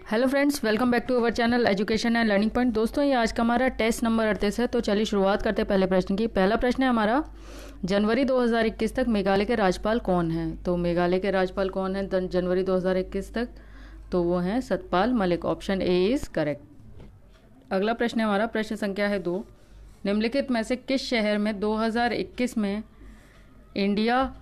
Hello friends, welcome back to our channel education and learning point. दोस्तों, ये आज का हमारा टेस्ट नंबर 38 है। तो चलिए शुरुआत करते हैं पहले प्रश्न की। पहला प्रश्न है हमारा, जनवरी 2021 तक मेघालय के राज्यपाल कौन हैं? तो मेघालय के राज्यपाल कौन हैं जनवरी 2021 तक? तो वो हैं Satpal Malik. Option A is correct. अगला प्रश्न है हमारा, प्रश्न संख्या है 2। निम्नलिखित में से किस शहर में 2021 में इंडिया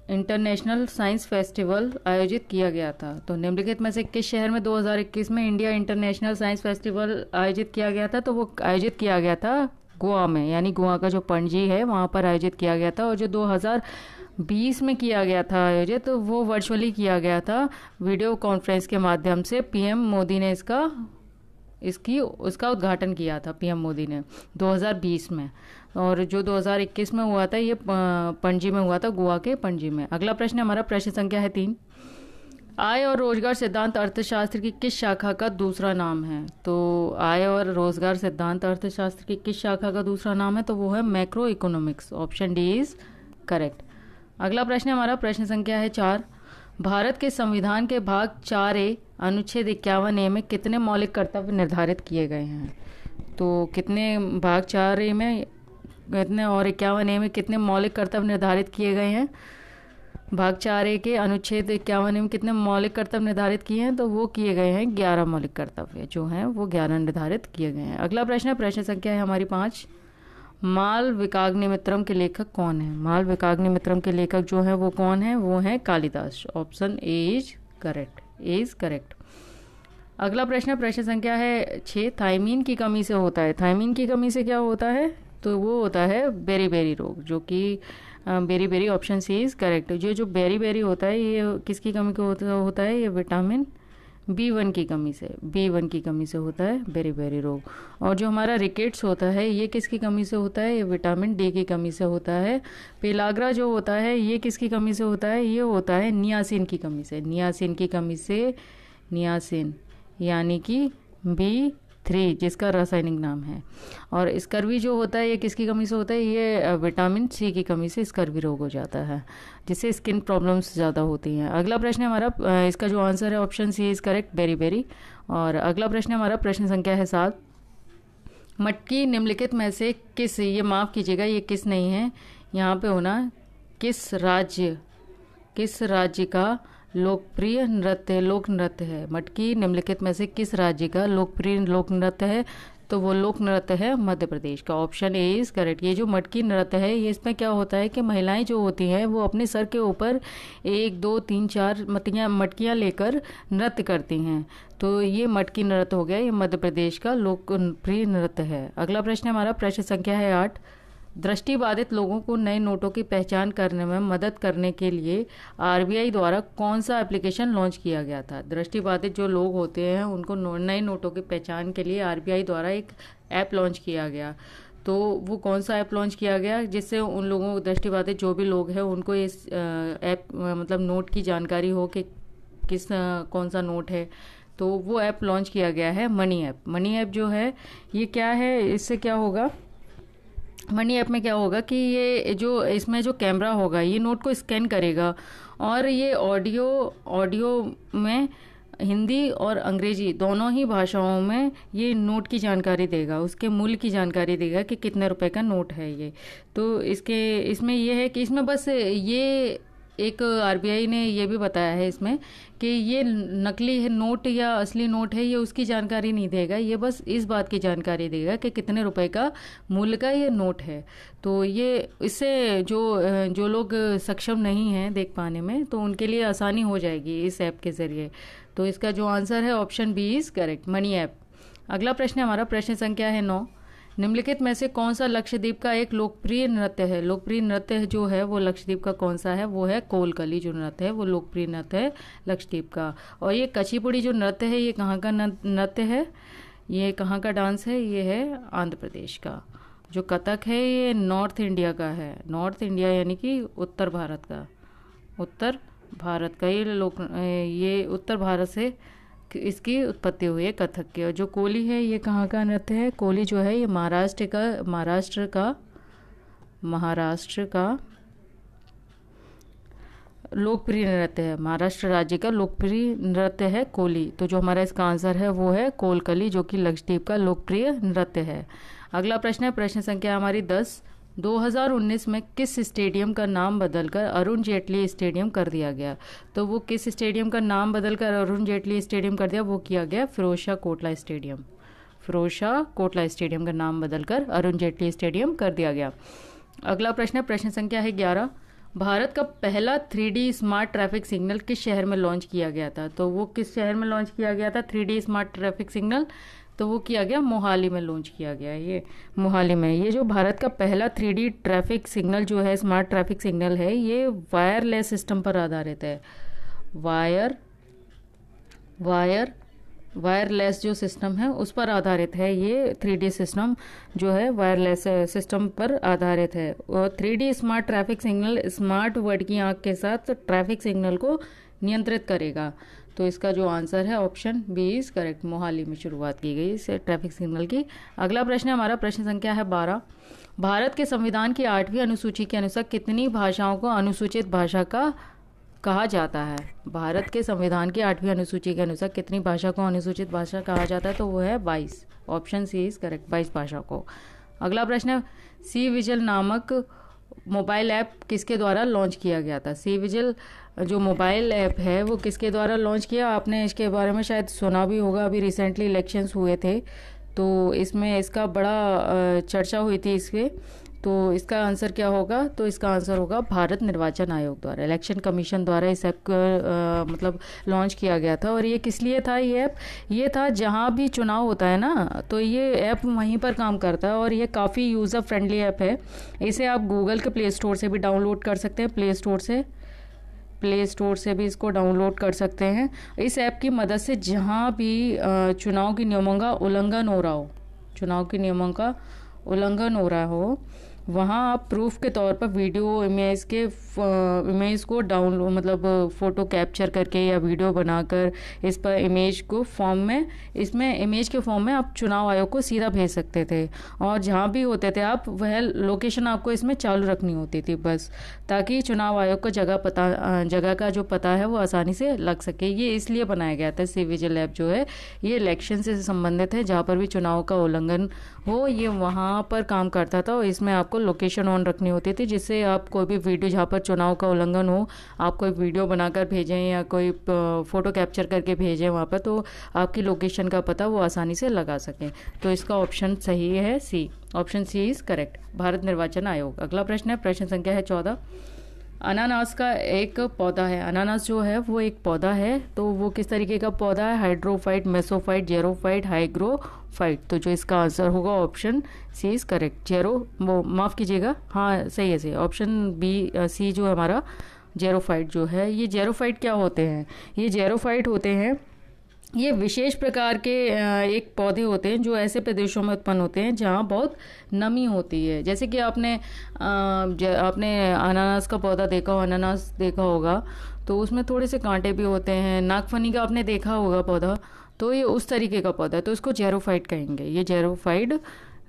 इंटरनेशनल साइंस फेस्टिवल आयोजित किया गया था? तो निम्नलिखित में से किस शहर में 2021 में इंडिया इंटरनेशनल साइंस फेस्टिवल आयोजित किया गया था? तो वो आयोजित किया गया था गोवा में, यानी गोवा का जो पणजी है वहाँ पर आयोजित किया गया था। और जो 2020 में किया गया था आयोजित, तो वो वर्चुअली किया गया था, वीडियो कॉन्फ्रेंस के माध्यम से। पीएम मोदी ने उसका उद्घाटन किया था, पीएम मोदी ने 2020 में। और जो 2021 में हुआ था ये पणजी में हुआ था, गोवा के पणजी में। अगला प्रश्न हमारा, प्रश्न संख्या है 3। आय और रोजगार सिद्धांत अर्थशास्त्र की किस शाखा का दूसरा नाम है? तो आय और रोजगार सिद्धांत अर्थशास्त्र की किस शाखा का दूसरा नाम है? तो वो है macro economics. Option D is correct. अगला प्रश्न हमारा, प्रश्न संख्या है 4। भारत के संविधान के भाग 4A अनुच्छेद 51A में कितने मौलिक कर्तव्य निर्धारित किए गए हैं? तो कितने भाग 4A में कितने और 51A में कितने मौलिक कर्तव्य निर्धारित किए गए हैं? भाग 4A के अनुच्छेद 51A में कितने मौलिक कर्तव्य निर्धारित किए हैं? तो वो किए गए हैं 11 मौलिक कर्तव्य जो हैं वो 11 निर्धारित किए गए हैं। अगला प्रश्न है, प्रश्न संख्या है हमारी 5। मालविकाग्निमित्रम के लेखक कौन है? मालविकाग्निमित्रम के लेखक जो है वो कौन है? वो है Kalidas. Option A is correct. अगला प्रश्न, प्रश्न संख्या है 6। थायमीन की कमी से होता है। थायमीन की कमी से क्या होता है? तो वो होता है बेरी बेरी रोग, जो कि beriberi. Option C is correct. जो बेरी बेरी होता है ये किसकी कमी को होता है? ये विटामिन B1 की कमी से होता है बेरी बेरी रोग। और जो हमारा रिकेट्स होता है ये किसकी कमी से होता है? ये विटामिन D की कमी से होता है। पेलाग्रा जो होता है ये किसकी कमी से होता है? ये होता है नियासिन की कमी से। नियासिन यानी कि B3 जिसका रासायनिक नाम है। और स्कर्वी जो होता है ये किसकी कमी से होता है? ये विटामिन C की कमी से स्कर्वी रोग हो जाता है, जिससे स्किन प्रॉब्लम्स ज़्यादा होती हैं। अगला प्रश्न है हमारा, इसका जो आंसर है option C is correct, beriberi. और अगला प्रश्न हमारा, प्रश्न संख्या है 7। मटकी निम्नलिखित में से किस, ये माफ़ कीजिएगा ये किस नहीं है, यहाँ पे होना किस राज्य का लोक नृत्य है? मटकी निम्नलिखित में से किस राज्य का लोकप्रिय लोक नृत्य है? तो वो लोक नृत्य है मध्य प्रदेश का। Option A is correct. ये जो मटकी नृत्य है ये इसमें क्या होता है कि महिलाएं जो होती हैं वो अपने सर के ऊपर 1 2 3 4 मटकियाँ लेकर नृत्य करती हैं। तो ये मटकी नृत्य हो गया, ये मध्य प्रदेश का लोकप्रिय नृत्य है। अगला प्रश्न हमारा, प्रश्न संख्या है 8। दृष्टिबाधित लोगों को नए नोटों की पहचान करने में मदद करने के लिए आरबीआई द्वारा कौन सा एप्लीकेशन लॉन्च किया गया था? दृष्टिबाधित जो लोग होते हैं उनको नए नोटों की पहचान के लिए आरबीआई द्वारा एक ऐप लॉन्च किया गया। तो वो कौन सा ऐप लॉन्च किया गया जिससे उन लोगों, दृष्टिबाधित जो भी लोग हैं उनको इस ऐप मतलब नोट की जानकारी हो कि कौन सा नोट है? तो वो ऐप लॉन्च किया गया है मनी ऐप जो है ये क्या है, इससे क्या होगा? मनी ऐप में क्या होगा कि ये जो इसमें जो कैमरा होगा ये नोट को स्कैन करेगा और ये ऑडियो में हिंदी और अंग्रेजी दोनों ही भाषाओं में ये नोट की जानकारी देगा, उसके मूल्य की जानकारी देगा कि कितने रुपए का नोट है ये। तो इसमें ये है कि इसमें बस ये एक आरबीआई ने ये भी बताया है इसमें कि ये नकली है नोट या असली नोट है, ये उसकी जानकारी नहीं देगा, ये बस इस बात की जानकारी देगा कि कितने रुपए का मूल्य का ये नोट है। तो ये इससे जो लोग सक्षम नहीं हैं देख पाने में, तो उनके लिए आसानी हो जाएगी इस ऐप के ज़रिए। तो इसका जो आंसर है option B is correct, money app. अगला प्रश्न हमारा, प्रश्न संख्या है 9। निम्नलिखित में से कौन सा लक्षद्वीप का एक लोकप्रिय नृत्य है? लोकप्रिय नृत्य जो है वो लक्षद्वीप का कौन सा है? वो है कोलकली जो नृत्य है वो लोकप्रिय नृत्य है लक्षद्वीप का। और ये कचिपुड़ी जो नृत्य है ये कहाँ का नृत्य है? ये कहाँ का डांस है? ये है आंध्र प्रदेश का। जो कथक है ये नॉर्थ इंडिया का है, नॉर्थ इंडिया यानी कि उत्तर भारत का ये उत्तर भारत से इसकी उत्पत्ति हुई है कथक की। और जो कोली है ये कहाँ का नृत्य है? कोली जो है ये महाराष्ट्र का लोकप्रिय नृत्य है? महाराष्ट्र राज्य का लोकप्रिय नृत्य है कोली। तो जो हमारा इसका आंसर है वो है कोलकली, जो कि लक्षद्वीप का लोकप्रिय नृत्य है। अगला प्रश्न है, प्रश्न संख्या हमारी 10। 2019 में किस स्टेडियम का नाम बदलकर अरुण जेटली स्टेडियम कर दिया गया? तो वो किस स्टेडियम का नाम बदलकर अरुण जेटली स्टेडियम कर दिया? वो किया गया फिरोजशाह कोटला स्टेडियम। फिरोजशाह कोटला स्टेडियम का नाम बदलकर अरुण जेटली स्टेडियम कर दिया गया। अगला प्रश्न है, प्रश्न संख्या है 11। भारत का पहला 3D स्मार्ट ट्रैफिक सिग्नल किस शहर में लॉन्च किया गया था? तो वो किस शहर में लॉन्च किया गया था 3D स्मार्ट ट्रैफिक सिग्नल? तो वो किया गया मोहाली में लॉन्च किया गया। ये मोहाली में, ये जो भारत का पहला 3D ट्रैफिक सिग्नल जो है, स्मार्ट ट्रैफिक सिग्नल है, ये वायरलेस सिस्टम पर आधारित है। वायरलेस जो सिस्टम है उस पर आधारित है। ये 3D सिस्टम जो है वायरलेस सिस्टम पर आधारित है। और 3D smart traffic signal smart word की आंख के साथ ट्रैफिक सिग्नल को नियंत्रित करेगा। तो इसका जो आंसर है option B is correct. Mohali में शुरुआत की गई इस ट्रैफिक सिग्नल की। अगला प्रश्न है हमारा, प्रश्न संख्या है 12। भारत के संविधान की 8वीं अनुसूची के अनुसार कितनी भाषाओं को अनुसूचित भाषा का कहा जाता है? भारत के संविधान की 8वीं अनुसूची के अनुसार कितनी भाषा को अनुसूचित भाषा कहा जाता है? तो वो है 22। ऑप्शन सी इज करेक्ट, 22 भाषा को। अगला प्रश्न है, सी विजिल नामक मोबाइल ऐप किसके द्वारा लॉन्च किया गया था? सी विजिल जो मोबाइल ऐप है वो किसके द्वारा लॉन्च किया? आपने इसके बारे में शायद सुना भी होगा, अभी रिसेंटली इलेक्शंस हुए थे तो इसमें इसका बड़ा चर्चा हुई थी इसके। तो इसका आंसर क्या होगा? तो इसका आंसर होगा भारत निर्वाचन आयोग द्वारा, इलेक्शन कमीशन द्वारा इस ऐप को मतलब लॉन्च किया गया था। और ये किस लिए था ये ऐप? ये था जहाँ भी चुनाव होता है ना, तो ये ऐप वहीं पर काम करता है और ये काफ़ी यूज़र फ्रेंडली ऐप है। इसे आप गूगल के प्ले स्टोर से भी डाउनलोड कर सकते हैं, प्ले स्टोर से भी इसको डाउनलोड कर सकते हैं। इस ऐप की मदद से जहाँ भी चुनाव के नियमों का उल्लंघन हो रहा हो, वहाँ आप प्रूफ के तौर पर वीडियो इमेज को डाउनलोड मतलब फ़ोटो कैप्चर करके या वीडियो बनाकर इस पर इमेज के फॉर्म में आप चुनाव आयोग को सीधा भेज सकते थे। और जहाँ भी होते थे आप, वह लोकेशन आपको इसमें चालू रखनी होती थी बस, ताकि चुनाव आयोग को जगह का जो पता है वो आसानी से लग सके। ये इसलिए बनाया गया था। सी विजिल ऐप जो है ये इलेक्शन से संबंधित है, जहाँ पर भी चुनाव का उल्लंघन हो ये वहाँ पर काम करता था। और इसमें आपको लोकेशन ऑन रखनी होती थी, जिससे आप कोई भी वीडियो जहाँ पर चुनाव का उल्लंघन हो, आप कोई वीडियो बनाकर भेजें या कोई फ़ोटो कैप्चर करके भेजें वहाँ पर, तो आपकी लोकेशन का पता वो आसानी से लगा सकें। तो इसका ऑप्शन सही है C. Option C is correct, Bharat Nirvachan Aayog. अगला प्रश्न है, प्रश्न संख्या है 14। अनानास का एक पौधा है, अनानास जो है वो एक पौधा है, तो वो किस तरीके का पौधा है? Hydrophyte, mesophyte, xerophyte, hygrophyte. तो जो इसका आंसर होगा ऑप्शन सी इज करेक्ट। माफ़ कीजिएगा, हाँ सही है, सही। ऑप्शन बी सी जो है हमारा जेरोफाइट जो है, ये जेरोफाइट क्या होते हैं? ये जेरोफाइट होते हैं, ये विशेष प्रकार के एक पौधे होते हैं जो ऐसे प्रदेशों में उत्पन्न होते हैं जहाँ बहुत नमी होती है। जैसे कि आपने अनानास का पौधा अनानास देखा होगा, तो उसमें थोड़े से कांटे भी होते हैं। नागफनी का आपने देखा होगा पौधा, तो ये उस तरीके का पौधा है, तो इसको जेरोफाइट कहेंगे। ये जेरोफाइट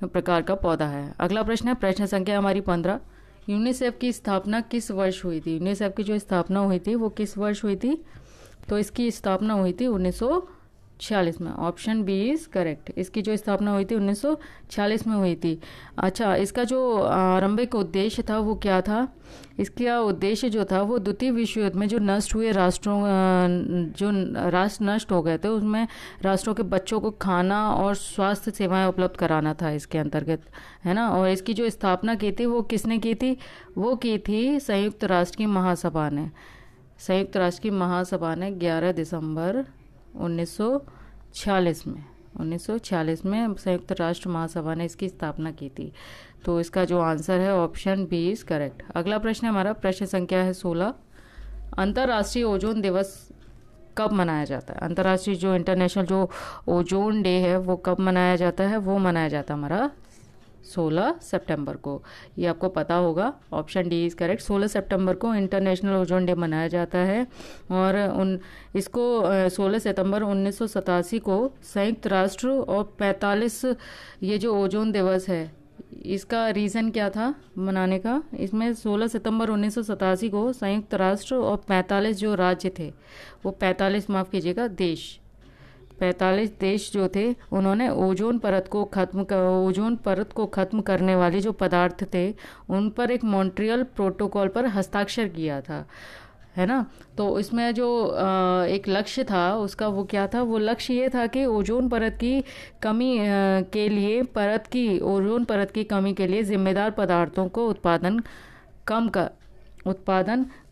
प्रकार का पौधा है। अगला प्रश्न है, प्रश्न संख्या हमारी 15। यूनिसेफ की स्थापना किस वर्ष हुई थी? यूनिसेफ की जो स्थापना हुई थी वो किस वर्ष हुई थी? तो इसकी स्थापना हुई थी 1946 में। Option B is correct. इसकी जो स्थापना हुई थी 1946 में हुई थी। अच्छा, इसका जो आरंभिक उद्देश्य था वो क्या था? इसका उद्देश्य जो था वो द्वितीय विश्व युद्ध में जो नष्ट हुए राष्ट्र नष्ट हो गए थे, उसमें राष्ट्रों के बच्चों को खाना और स्वास्थ्य सेवाएं उपलब्ध कराना था इसके अंतर्गत, है ना। और इसकी जो स्थापना की थी वो किसने की थी? वो की थी संयुक्त राष्ट्र की महासभा ने। संयुक्त राष्ट्र की महासभा ने 11 दिसंबर 1946 में संयुक्त राष्ट्र महासभा ने इसकी स्थापना की थी। तो इसका जो आंसर है ऑप्शन बी इज करेक्ट। अगला प्रश्न है हमारा, प्रश्न संख्या है 16। अंतर्राष्ट्रीय ओजोन दिवस कब मनाया जाता है? अंतर्राष्ट्रीय जो इंटरनेशनल जो ओजोन डे है वो कब मनाया जाता है? वो मनाया जाता है हमारा 16 सितंबर को। ये आपको पता होगा। Option D is correct. 16 सितंबर को इंटरनेशनल ओजोन डे मनाया जाता है। और इसको 16 सितंबर 1987 को संयुक्त राष्ट्र और 45 ये जो ओजोन दिवस है इसका रीज़न क्या था मनाने का? इसमें 16 सितंबर 1987 को संयुक्त राष्ट्र और 45 जो राज्य थे, वो 45 माफ़ कीजिएगा देश, 45 देश जो थे, उन्होंने ओजोन परत को ख़त्म करने वाले जो पदार्थ थे उन पर एक मॉन्ट्रियल प्रोटोकॉल पर हस्ताक्षर किया था, है ना। तो इसमें जो एक लक्ष्य था उसका, वो क्या था? वो लक्ष्य ये था कि ओजोन परत की कमी के लिए ओजोन परत की कमी के लिए जिम्मेदार पदार्थों को उत्पादन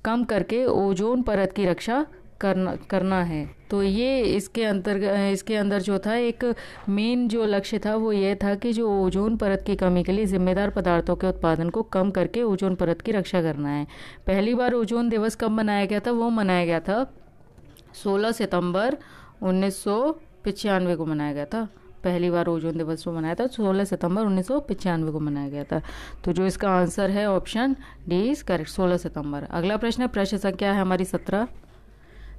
कम करके ओजोन परत की रक्षा करना है। तो ये इसके अंदर जो था एक मेन जो लक्ष्य था वो ये था कि जो ओजोन परत की कमी के लिए जिम्मेदार पदार्थों के उत्पादन को कम करके ओजोन परत की रक्षा करना है। पहली बार ओजोन दिवस कब मनाया गया था? वो मनाया गया था 16 सितंबर 1995 को मनाया गया था। पहली बार ओजोन दिवस जो मनाया था 16 सितंबर 1995 को मनाया गया था। तो जो इसका आंसर है ऑप्शन डी इज करेक्ट, 16 सितंबर। अगला प्रश्न है, प्रश्न संख्या है हमारी 17।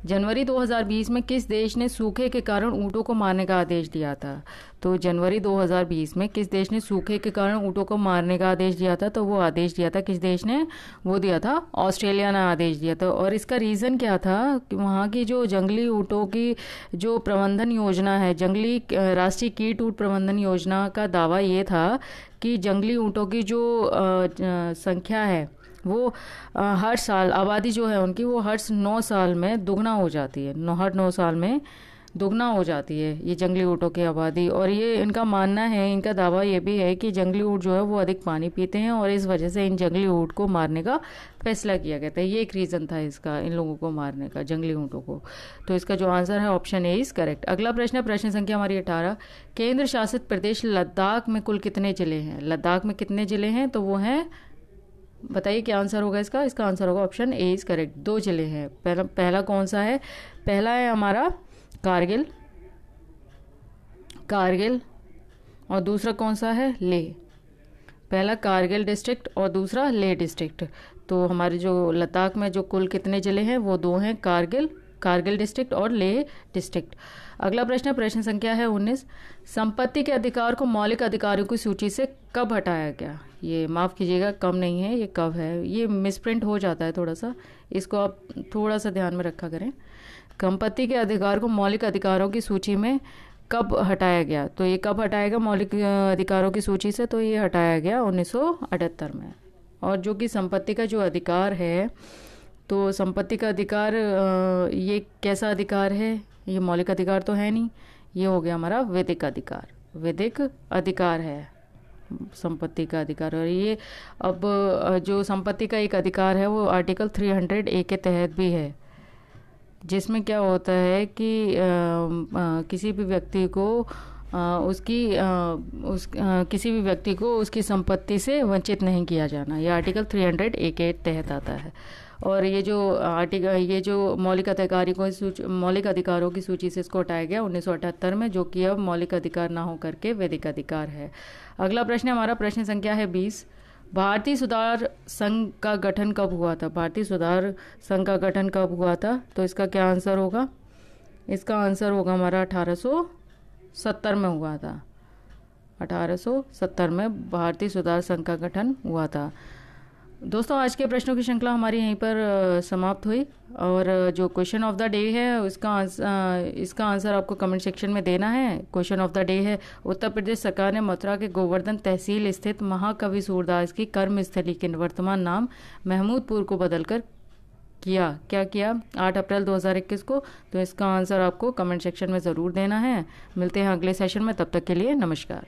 जनवरी 2020 में किस देश ने सूखे के कारण ऊँटों को मारने का आदेश दिया था? तो जनवरी 2020 में किस देश ने सूखे के कारण ऊँटों को मारने का आदेश दिया था? तो वो आदेश दिया था किस देश ने? वो दिया था ऑस्ट्रेलिया ने आदेश दिया था। और इसका रीज़न क्या था कि वहाँ की जो जंगली ऊँटों की जो प्रबंधन योजना है, राष्ट्रीय कीट ऊँट प्रबंधन योजना का दावा ये था कि जंगली ऊँटों की जो संख्या है वो हर साल, आबादी जो है उनकी, वो हर 9 साल में दुगना हो जाती है। हर 9 साल में दुगना हो जाती है ये जंगली ऊँटों की आबादी। और ये इनका मानना है, इनका दावा ये भी है कि जंगली ऊँट जो है वो अधिक पानी पीते हैं और इस वजह से इन जंगली ऊँट को मारने का फैसला किया गया था। ये एक रीज़न था इसका, इन लोगों को मारने का, जंगली ऊँटों को। तो इसका जो आंसर है ऑप्शन ए इज़ करेक्ट। अगला प्रश्न है, प्रश्न संख्या हमारी 18। केंद्र शासित प्रदेश लद्दाख में कुल कितने ज़िले हैं? लद्दाख में कितने ज़िले हैं? तो वो हैं, बताइए क्या आंसर होगा इसका? इसका आंसर होगा ऑप्शन ए इज करेक्ट, 2 जिले हैं। पहला कौन सा है? पहला है हमारा कारगिल और दूसरा कौन सा है? लेह। पहला कारगिल डिस्ट्रिक्ट और दूसरा लेह डिस्ट्रिक्ट। तो हमारे जो लद्दाख में जो कुल कितने ज़िले हैं वो 2 हैं, कारगिल डिस्ट्रिक्ट और लेह डिस्ट्रिक्ट। अगला प्रश्न है, प्रश्न संख्या है 19। संपत्ति के अधिकार को मौलिक अधिकारों की सूची से कब हटाया गया? ये माफ़ कीजिएगा, कब नहीं है, ये कब है। ये मिसप्रिंट हो जाता है थोड़ा सा, इसको आप थोड़ा सा ध्यान में रखा करें। संपत्ति के अधिकार को मौलिक अधिकारों की सूची में कब हटाया गया? तो ये कब हटाया गया मौलिक अधिकारों की सूची से? तो ये हटाया गया 1978 में। और जो कि संपत्ति का जो अधिकार है, तो संपत्ति का अधिकार ये कैसा अधिकार है? ये मौलिक अधिकार तो है नहीं, ये हो गया हमारा वैधिक अधिकार है संपत्ति का अधिकार। और ये अब जो संपत्ति का एक अधिकार है वो आर्टिकल 300A के तहत भी है, जिसमें क्या होता है कि किसी भी व्यक्ति को उसकी संपत्ति से वंचित नहीं किया जाना। ये आर्टिकल 300A के तहत आता है। और ये जो मौलिक अधिकारों की सूची से इसको हटाया गया 1978 में, जो कि अब मौलिक अधिकार ना हो करके वैधिक अधिकार है। अगला प्रश्न हमारा, प्रश्न संख्या है 20। भारतीय सुधार संघ का गठन कब हुआ था? भारतीय सुधार संघ का गठन कब हुआ था? तो इसका क्या आंसर होगा? इसका आंसर होगा हमारा 1870 में हुआ था। 1870 में भारतीय सुधार संघ का गठन हुआ था। दोस्तों, आज के प्रश्नों की श्रृंखला हमारी यहीं पर समाप्त हुई। और जो क्वेश्चन ऑफ द डे है इसका आंसर आपको कमेंट सेक्शन में देना है। क्वेश्चन ऑफ द डे है, उत्तर प्रदेश सरकार ने मथुरा के गोवर्धन तहसील स्थित महाकवि सूरदास की कर्मस्थली के वर्तमान नाम महमूदपुर को बदलकर क्या किया 8 अप्रैल 2021 को। तो इसका आंसर आपको कमेंट सेक्शन में ज़रूर देना है। मिलते हैं अगले सेशन में, तब तक के लिए नमस्कार।